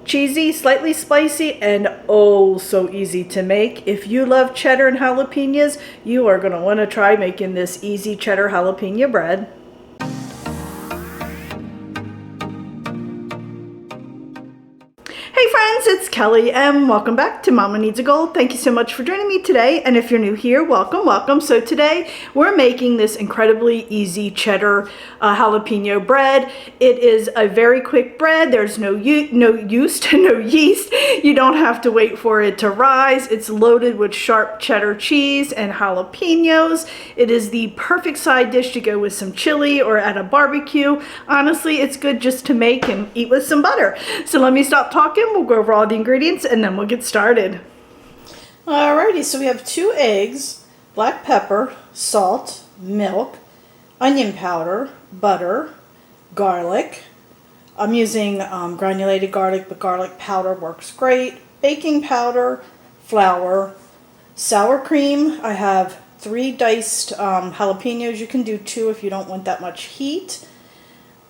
cheesy, slightly spicy, and oh so easy to make. If you love cheddar and jalapenos, you are going to want to try making this easy cheddar jalapeno bread. Hey friends, it's Kelly and welcome back to Mama Needs a Goal. Thank you so much for joining me today, and if you're new here, welcome, welcome. So today we're making this incredibly easy cheddar jalapeno bread. It is a very quick bread. There's no yeast. You don't have to wait for it to rise. It's loaded with sharp cheddar cheese and jalapenos. It is the perfect side dish to go with some chili or at a barbecue. Honestly, it's good just to make and eat with some butter. So let me stop talking. We'll go over all the ingredients and then we'll get started. Alrighty, so we have 2 eggs, black pepper, salt, milk, onion powder, butter, garlic. I'm using granulated garlic, but garlic powder works great. Baking powder, flour, sour cream. I have 3 diced jalapenos. You can do 2 if you don't want that much heat.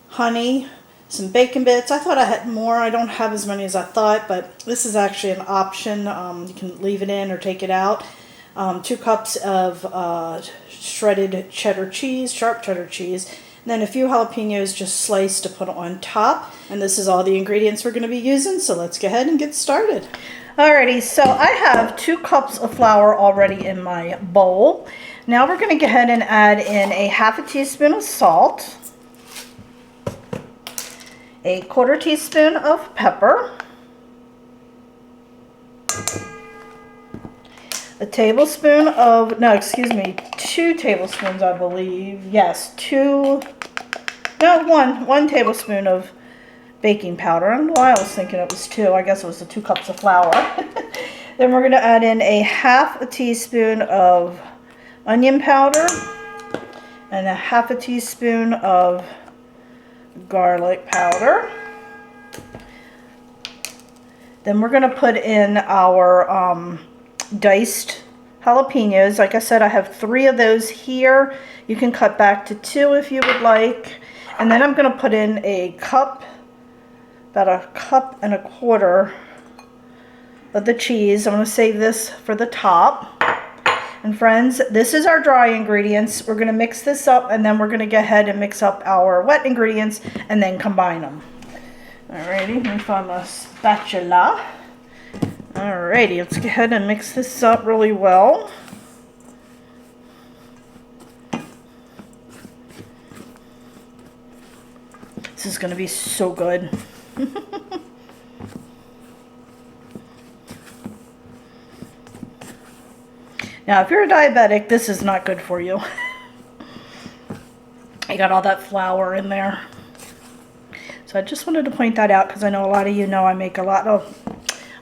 Honey. Some bacon bits. I thought I had more. I don't have as many as I thought, but this is actually an option. You can leave it in or take it out. 2 cups of shredded cheddar cheese, sharp cheddar cheese, and then a few jalapenos just sliced to put on top. And this is all the ingredients we're going to be using, so let's go ahead and get started. Alrighty, so I have 2 cups of flour already in my bowl. Now we're going to go ahead and add in a ½ teaspoon of salt, a ¼ teaspoon of pepper, a tablespoon of, no, excuse me, 2 tablespoons, I believe. Yes, 1 tablespoon of baking powder. I don't know why I was thinking it was 2. I guess it was the 2 cups of flour. Then we're going to add in a ½ teaspoon of onion powder and a ½ teaspoon of garlic powder. Then we're going to put in our diced jalapenos. Like I said, I have 3 of those here. You can cut back to 2 if you would like. And then I'm going to put in about a cup and a quarter of the cheese. I'm going to save this for the top. And friends, this is our dry ingredients. We're going to mix this up and then we're going to go ahead and mix up our wet ingredients and then combine them. Alrighty, let me find my spatula. Alrighty, let's go ahead and mix this up really well. This is going to be so good. Now, if you're a diabetic, this is not good for you. I got all that flour in there. So I just wanted to point that out because I know a lot of you know I make a lot of...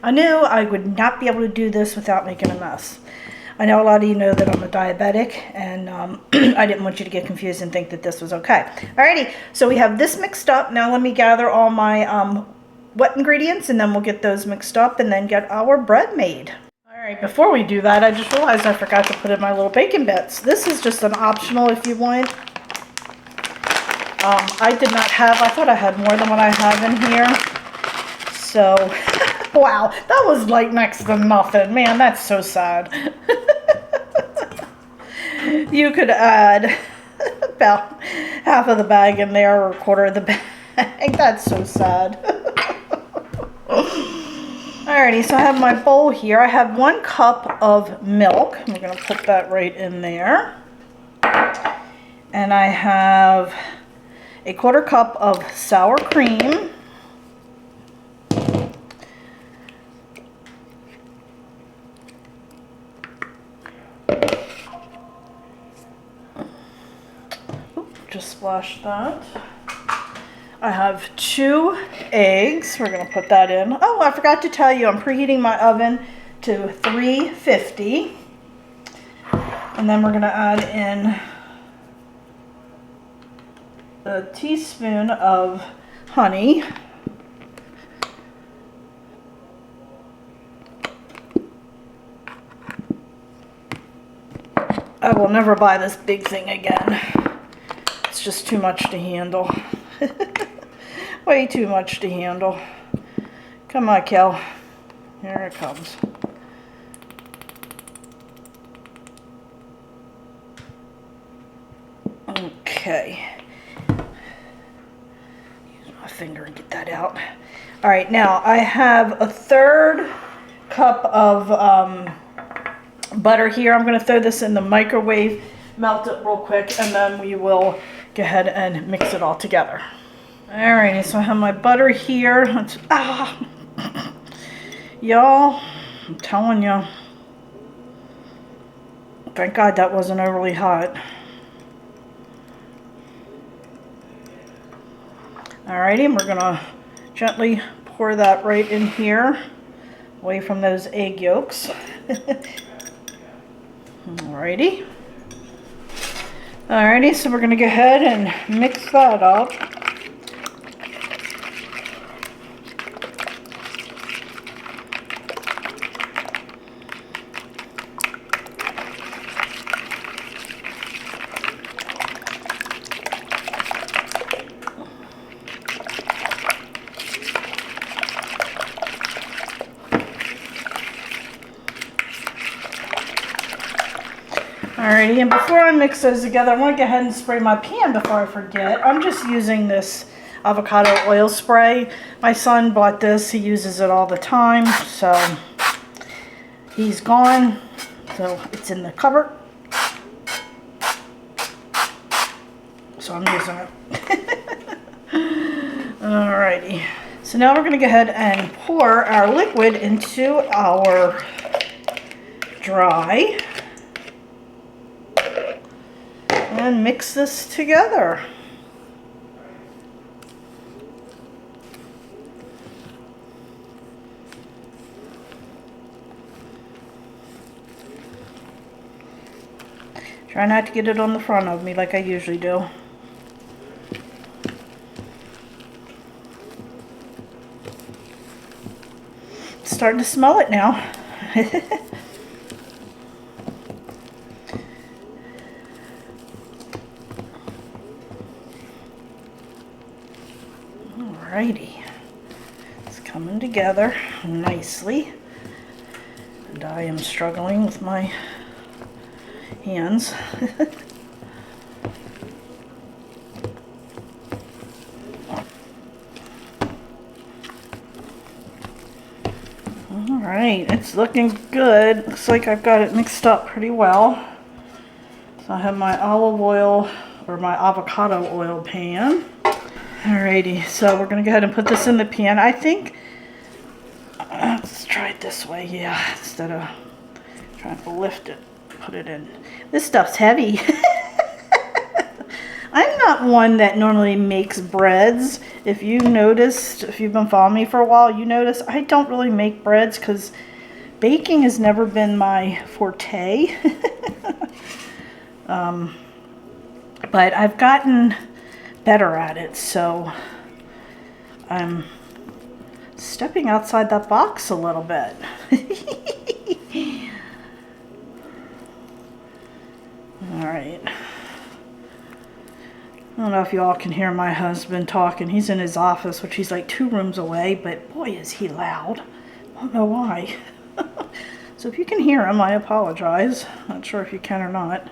I knew I would not be able to do this without making a mess. I know a lot of you know that I'm a diabetic, and I didn't want you to get confused and think that this was okay. Alrighty, so we have this mixed up. Now let me gather all my wet ingredients, and then we'll get those mixed up and then get our bread made. Alright, before we do that, I just realized I forgot to put in my little bacon bits. This is just an optional if you want. I did not have, I thought I had more than what I have in here. So, wow, that was like next to nothing. Man, that's so sad. You could add about half of the bag in there or a quarter of the bag. That's so sad. Alrighty, so I have my bowl here. I have 1 cup of milk. I'm going to put that right in there. And I have a ¼ cup of sour cream. Just splash that. I have 2 eggs. We're going to put that in. Oh, I forgot to tell you, I'm preheating my oven to 350. And then we're going to add in a teaspoon of honey. I will never buy this big thing again. It's just too much to handle. Way too much to handle. Come on, Kel. Here it comes. Okay. Use my finger and get that out. All right, now I have a 1/3 cup of butter here. I'm going to throw this in the microwave, melt it real quick, and then we will go ahead and mix it all together. Alrighty, so I have my butter here. Y'all, I'm telling you. Thank God that wasn't overly hot. Alrighty, and we're gonna gently pour that right in here, away from those egg yolks. Alrighty. Alrighty, so we're gonna go ahead and mix that up. Alrighty, and before I mix those together, I want to go ahead and spray my pan before I forget. I'm just using this avocado oil spray. My son bought this. He uses it all the time, so he's gone. So it's in the cupboard. So I'm using it. Alrighty. So now we're going to go ahead and pour our liquid into our dry. And mix this together. Try not to get it on the front of me like I usually do. Starting to smell it now. Alrighty, it's coming together nicely, and I am struggling with my hands. Alright, it's looking good. Looks like I've got it mixed up pretty well. So I have my olive oil, or my avocado oil pan. Alrighty, so we're going to go ahead and put this in the pan. I think, let's try it this way, yeah, instead of trying to lift it, put it in. This stuff's heavy. I'm not one that normally makes breads. If you noticed, if you've been following me for a while, you notice I don't really make breads because baking has never been my forte. But I've gotten better at it, so I'm stepping outside that box a little bit. Alright. I don't know if you all can hear my husband talking. He's in his office, which he's like 2 rooms away, but boy is he loud. I don't know why. So if you can hear him, I apologize. Not sure if you can or not.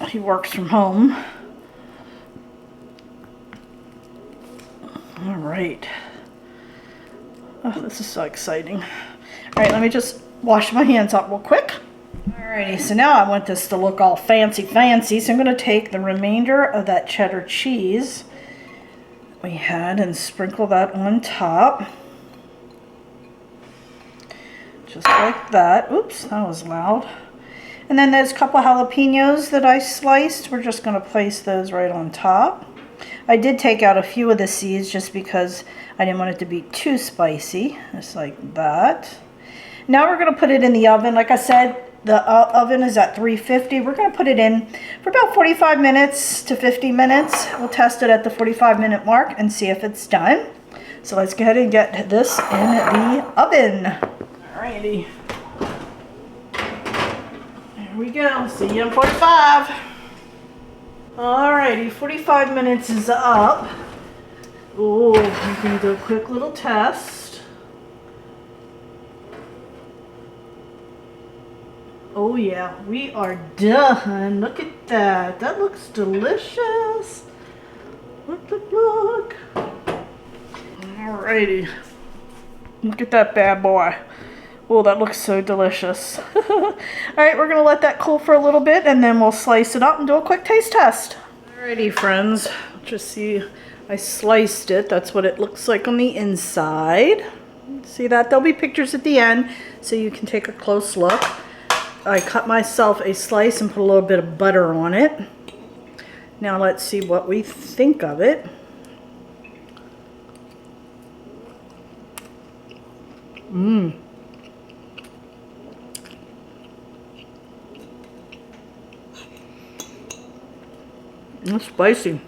He works from home. All right. Oh, this is so exciting. All right, let me just wash my hands up real quick. Alrighty, so now I want this to look all fancy, so I'm going to take the remainder of that cheddar cheese we had and sprinkle that on top. Just like that. Oops, that was loud. And then there's a couple jalapeños that I sliced. We're just going to place those right on top. I did take out a few of the seeds just because I didn't want it to be too spicy. Just like that. Now we're going to put it in the oven. Like I said, the oven is at 350. We're going to put it in for about 45 minutes to 50 minutes. We'll test it at the 45-minute mark and see if it's done. So let's go ahead and get this in the oven. Alrighty. There we go. See you in 45. Alrighty, 45 minutes is up. Oh, I'm gonna do a quick little test. Oh yeah, we are done. Look at that. That looks delicious. Look, look, look. Alrighty. Look at that bad boy. Oh, that looks so delicious. Alright, we're gonna let that cool for a little bit and then we'll slice it up and do a quick taste test. Alrighty, friends. Just see, I sliced it. That's what it looks like on the inside. See that? There'll be pictures at the end so you can take a close look. I cut myself a slice and put a little bit of butter on it. Now let's see what we think of it. Mmm. It's spicy.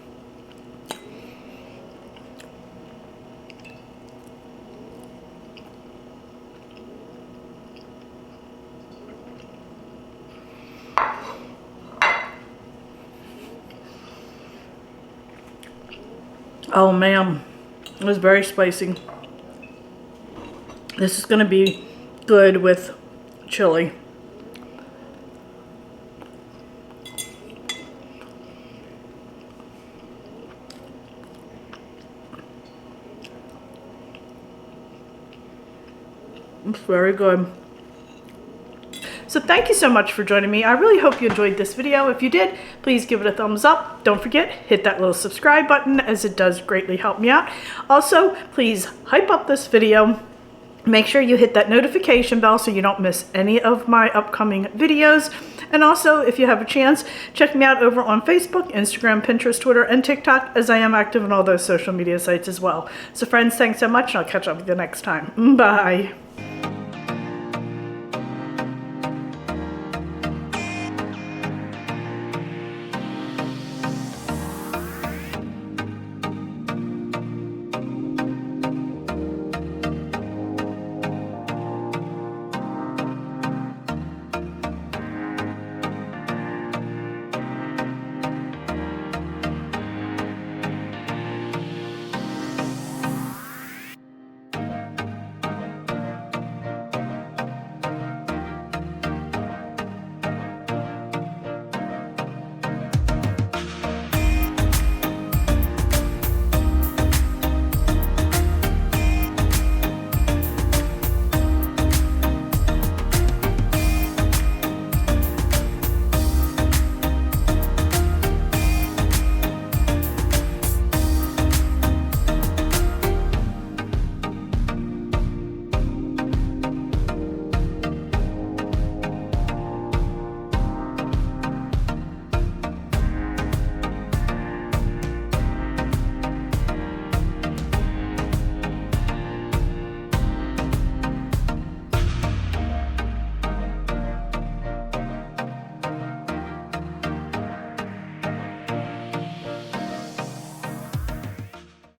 Oh man, it was very spicy. This is going to be good with chili. It's very good. So thank you so much for joining me. I really hope you enjoyed this video. If you did, please give it a thumbs up. Don't forget, hit that little subscribe button as it does greatly help me out. Also, please hype up this video. Make sure you hit that notification bell so you don't miss any of my upcoming videos. And also, if you have a chance, check me out over on Facebook, Instagram, Pinterest, Twitter, and TikTok, as I am active on all those social media sites as well. So friends, thanks so much, and I'll catch up with you next time. Bye.